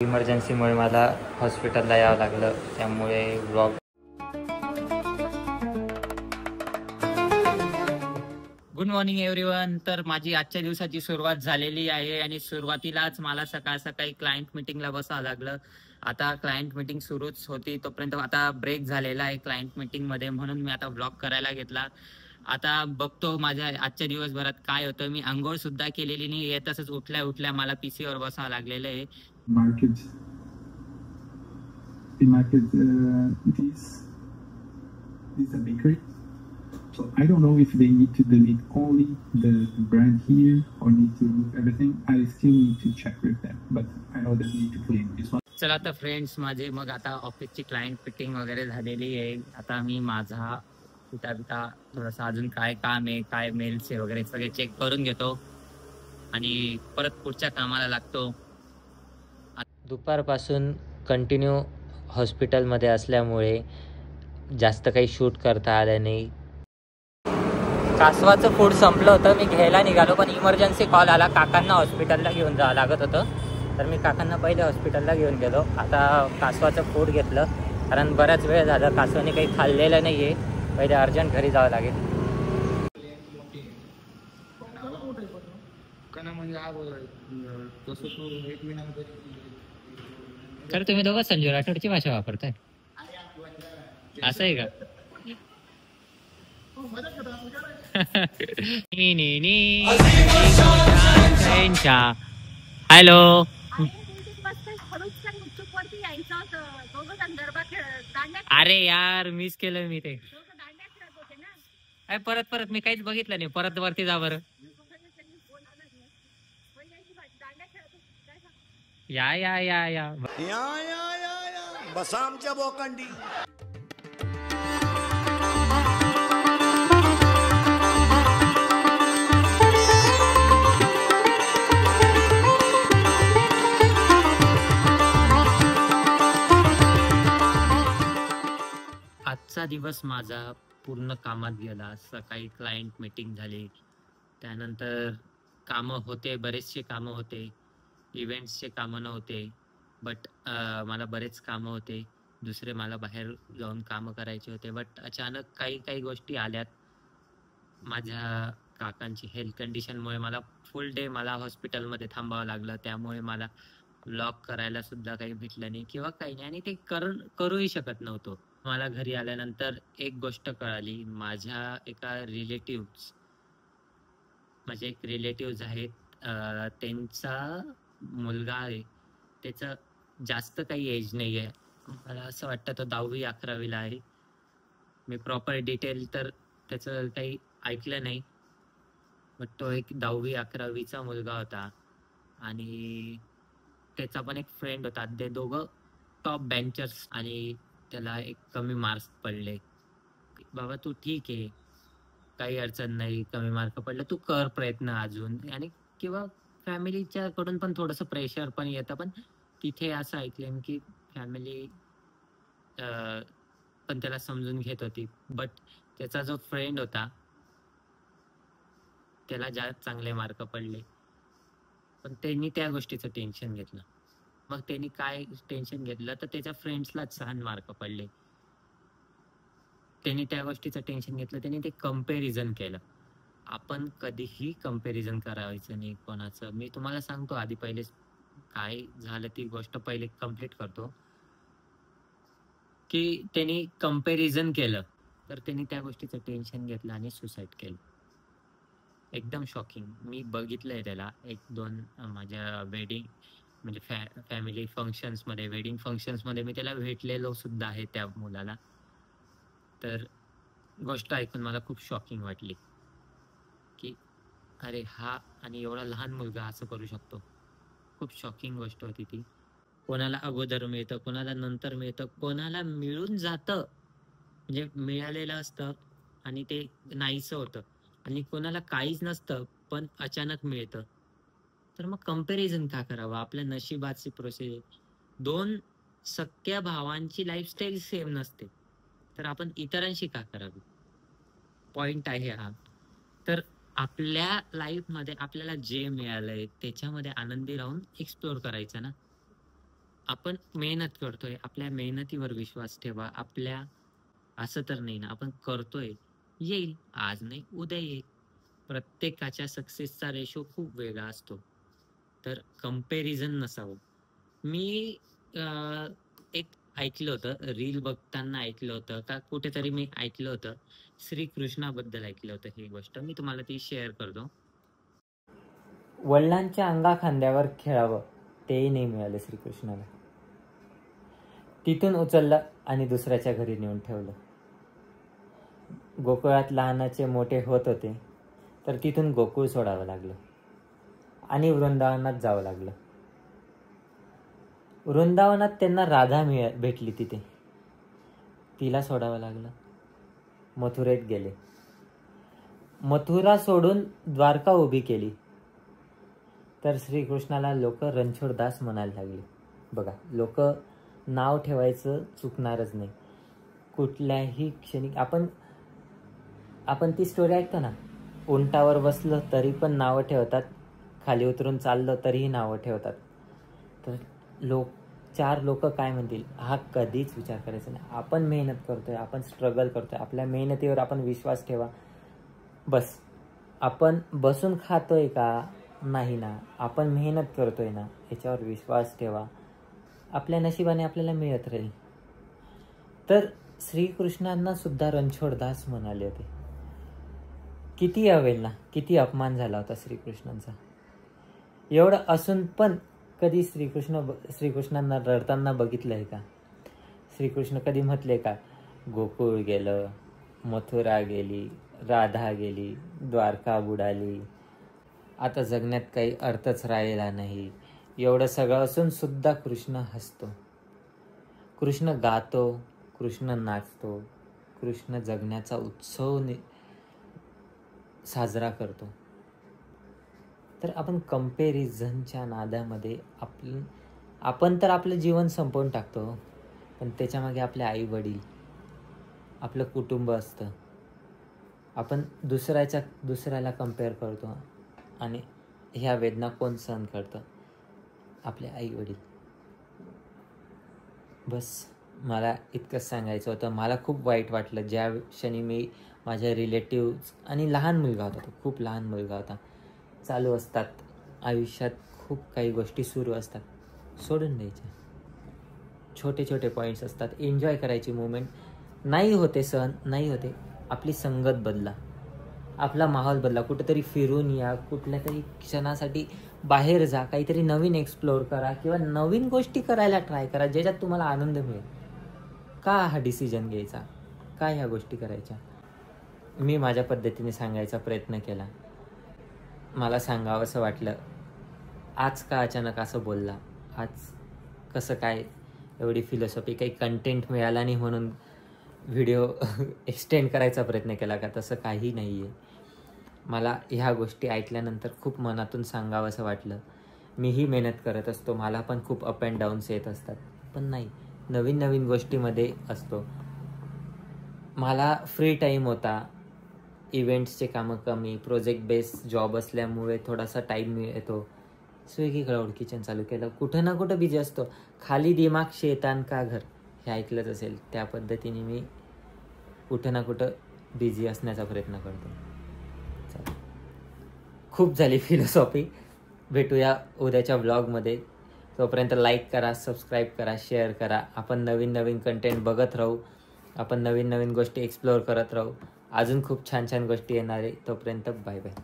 इमर्जन्सीमुळे मला हॉस्पिटलला यावं लागलं, त्यामुळे ब्लॉग. Good morning everyone. तर माझी आजच्या दिवसाची सुरुवात झालेली आहे आणि सुरुवातीलाच मला सकाळ सकाळी क्लायंट मीटिंगला बसावं लागलं. आता क्लायंट मीटिंग सुरूच होती तोपर्यंत आता ब्रेक झालेला आहे क्लायंट मीटिंगमध्ये, म्हणून मी आता ब्लॉग करायला घेतला. आता बघतो माझ्या आजच्या दिवसभरात काय होतं. मी आंघोळ सुद्धा केलेली नाही आहे, तसंच उठल्या उठल्या मला पीसीवर बसावं लागलेलं आहे. This is a bakery. So I don't know if they need to delete only the brand here or need to remove everything. I still need to check with them, but I know that they need to clean this one. चला तर friends, माझे मग आता ऑफिसची client meeting वगैरे झालेली आहे. आता मी माझा पिता थोडंसं अजून काय काम आहे, काय मेल्स आहे वगैरे सगळे चेक करून घेतो आणि परत पुढच्या कामाला लागतो. दुपारपासून कंटिन्यू हॉस्पिटलमध्ये असल्यामुळे जास्त काही शूट करता आलं नाही. कासवाचं फूड संपलं होतं, मी घ्यायला निघालो, पण इमर्जन्सी कॉल आला. काकांना हॉस्पिटलला घेऊन जावं लागत होतं, तर मी काकांना पहिले हॉस्पिटलला घेऊन गेलो. आता कासवाचं फूड घेतलं, कारण बराच वेळ झालं कासवाने काही खाल्लेलं नाही आहे. पहिले अर्जंट घरी जावं लागेल. तर तुम्ही दोघं संजू राठोडची भाषा वापरताय, असं आहे का? हॅलो, अरे यार मिस केलं मी ते. परत मी काहीच बघितलं नाही. परत वरती जा बरं. या या या या बसा आमच्या बोकांडी. आजचा दिवस माझा पूर्ण कामात गेला. सकाळी क्लायंट मीटिंग झाली, त्यानंतर कामं होते, बरेचसे कामं होते. इव्हेंट्सचे कामं नव्हते, बट मला बरेच कामं होते. दुसरे मला बाहेर जाऊन कामं करायचे होते, बट अचानक काही गोष्टी आल्यात. माझ्या काकांची हेल्थ कंडिशनमुळे मला फुल डे मला हॉस्पिटलमध्ये थांबावं लागलं. त्यामुळे मला ब्लॉग करायला सुद्धा काही भेटलं नाही किंवा काही नाही, आणि ते करूही शकत नव्हतो. मला घरी आल्यानंतर एक गोष्ट कळाली. माझ्या माझे एक रिलेटिव्ह आहेत, त्यांचा मुलगा आहे, त्याचं जास्त काही एज नाही आहे. मला असं वाटतं तो 10वी-11वीला आहे. मी प्रॉपर डिटेल तर त्याचं काही ऐकलं नाही, बट तो एक 10वी-11वीचा मुलगा होता आणि त्याचा पण एक फ्रेंड होता. ते दोघं टॉप बेंचर्स, आणि त्याला एक कमी मार्क्स पडले. बाबा तू ठीक आहे, काही अडचण नाही, कमी मार्क पडलं, तू कर प्रयत्न अजून. आणि किंवा फॅमिलीच्या कडून पण थोडंसं प्रेशर पण येतं. पण तिथे असं ऐकलं की फॅमिली पण त्याला समजून घेत होती, बट त्याचा जो फ्रेंड होता त्याला जास्त चांगले मार्क पडले, पण त्यांनी त्या गोष्टीचं टेन्शन घेतलं. मग त्यांनी काय टेन्शन घेतलं, तर त्याच्या फ्रेंड्सलाच 6 मार्क पडले. त्यांनी त्या गोष्टीचं टेन्शन घेतलं, त्यांनी ते कंपॅरिझन केलं. आपण कधीही कंपॅरिझन करायचं नाही कोणाचं. मी तुम्हाला सांगतो, आधी पहिले काय झालं ती गोष्ट पहिले कंप्लीट करतो. की त्यांनी कंपॅरिझन केलं, तर त्यांनी त्या गोष्टीचं टेन्शन घेतलं आणि सुसाईड केलं. एकदम शॉकिंग. मी बघितलंय त्याला 1-2 माझ्या वेडिंग म्हणजे फॅमिली फंक्शन्समध्ये, वेडिंग फंक्शन्समध्ये मी त्याला भेटलेलो सुद्धा आहे त्या मुलाला. तर गोष्ट ऐकून मला खूप शॉकिंग वाटली की अरे हा, आणि एवढा लहान मुलगा असं करू शकतो. खूप शॉकिंग गोष्ट होती ती. कोणाला अगोदर मिळतं, कोणाला नंतर मिळतं, कोणाला मिळून जातं, म्हणजे मिळालेलं असतं आणि ते नाहीसं होतं, आणि कोणाला काहीच नसतं पण अचानक मिळतं. तर मग कंपॅरिझन का करावं? आपल्या नशिबाची प्रोसेस. 2 सख्या भावांची लाईफस्टाईल सेम नसते, तर आपण इतरांशी का करावी? पॉइंट आहे हा. तर आपल्या लाईफमध्ये आपल्याला जे मिळालंय त्याच्यामध्ये आनंदी राहून एक्सप्लोर करायचं ना. आपण मेहनत करतोय, आपल्या मेहनतीवर विश्वास ठेवा. असं तर नाही ना, आपण करतोय, येईल. आज नाही, उद्या येईल. प्रत्येकाच्या सक्सेसचा रेशो खूप वेगळा असतो. तर कंपॅरिझन नसावं. मी एक ऐकलं होतं, रील बघताना ऐकलं होतं का कुठेतरी मी ऐकलं होतं, श्रीकृष्णाबद्दल ऐकलं होतं ही गोष्ट. मी तुम्हाला ती शेअर करतो. वडिलांच्या अंगाखांद्यावर खेळावं तेही नाही मिळालं श्रीकृष्णाला. तिथून उचललं आणि दुसऱ्याच्या घरी नेऊन ठेवलं. गोकुळात लहानाचे मोठे होत होते, तर तिथून गोकुळ सोडावं लागलं आणि वृंदावनात जावं लागलं. वृंदावनात त्यांना राधा भेटली तिथे. तिला सोडावं लागलं. मथुरेत गेले. मथुरा सोडून द्वारका उभी केली. तर श्रीकृष्णाला लोक रणछोडदास म्हणायला लागले. बघा, लोक नाव ठेवायचं चुकणारच नाही. कुठल्याही क्षणी आपण ती स्टोरी ऐकतो ना, उंटावर बसलं तरी पण नावं ठेवतात, खाली उतरून चाललं तरीही नावं ठेवतात. तर चार लोक काय म्हणतील हा कधीच विचार करायचा नाही. आपण मेहनत करतोय, आपण स्ट्रगल करतोय, आपल्या मेहनतीवर आपण विश्वास ठेवा. बस, आपण बसून खातोय का नाही ना, आपण मेहनत करतोय ना, याच्यावर विश्वास ठेवा. आपल्या नशिबाने आपल्याला मिळत राहील. तर श्रीकृष्णांना सुद्धा रणछोडदास म्हणाले होते. किती अवेलना, किती अपमान झाला होता श्रीकृष्णांचा. एवढं असून पण कधी श्रीकृष्णांना रडताना बघितलंय का? श्रीकृष्ण कधी म्हटले का गोकुळ गेलं, मथुरा गेली, राधा गेली, द्वारका बुडाली, आता जगण्यात काही अर्थच राहिला नाही. एवढं सगळं असून सुद्धा कृष्ण हसतो, कृष्ण गातो, कृष्ण नाचतो, कृष्ण जगण्याचा उत्सव साजरा करतो. तर आपण कंपॅरिझनच्या नादामध्ये आपण तर आपलं जीवन संपवून टाकतो, पण त्याच्यामागे आपले आई वडील, आपलं कुटुंब असतं. आपण दुसऱ्याला कंपेअर करतो आणि ह्या वेदना कोण सहन करतं? आपले आई वडील. बस, मला इतकंच सांगायचं होतं. मला खूप वाईट वाटलं ज्या क्षणी मी माझ्या रिलेटिव्ह आणि लहान मुलगा होता, तो खूप लहान मुलगा होता, चालू असतात आयुष्यात खूप काही गोष्टी सुरू असतात, सोडून द्यायच्या. छोटे छोटे पॉईंट्स असतात, एन्जॉय करायची मुवमेंट. नाही होते सहन, नाही होते, आपली संगत बदला, आपला माहोल बदला, कुठेतरी फिरून या, कुठल्या तरी क्षणासाठी बाहेर जा, काहीतरी नवीन एक्सप्लोअर करा किंवा नवीन गोष्टी करायला ट्राय करा ज्याच्यात तुम्हाला आनंद मिळेल. का हा डिसिजन घ्यायचा, काय ह्या गोष्टी करायच्या? मी माझ्या पद्धतीने सांगायचा प्रयत्न केला. मला सांगावं असं वाटलं, आज का अचानक असं बोलला, आज कसं काय एवढी फिलॉसॉफी, काही कंटेंट मिळाला नाही म्हणून व्हिडिओ एक्सटेंड करायचा प्रयत्न केला का? तसं काही नाही आहे. मला ह्या गोष्टी ऐकल्यानंतर खूप मनातून सांगावं असं वाटलं. मीही मेहनत करत असतो, मला पण खूप अप अँड डाऊन्स येत असतात, पण नाही, नवीन नवीन गोष्टीमध्ये असतो. मला फ्री टाईम होता, इव्हेंट्सचे कामं कमी, प्रोजेक्ट बेस्ड जॉब असल्यामुळे थोडासा टाईम मिळतो. स्विगी क्लाउड किचन चालू केलं, कुठं ना कुठं बिझी असतो. खाली दिमाग शैतान का घर, हे ऐकलंच असेल. त्या पद्धतीने मी कुठं ना कुठं बिझी असण्याचा प्रयत्न करतो. चला, खूप झाली फिलॉसॉफी. भेटूया उद्याच्या व्लॉगमध्ये. तोपर्यंत लाईक करा, सबस्क्राईब करा, शेअर करा. आपण नवीन नवीन कंटेंट बघत राहू, आपण नवीन नवीन गोष्टी एक्सप्लोअर करत राहू. अजून खूप छान छान गोष्टी येणार आहे. तोपर्यंत बाय बाय.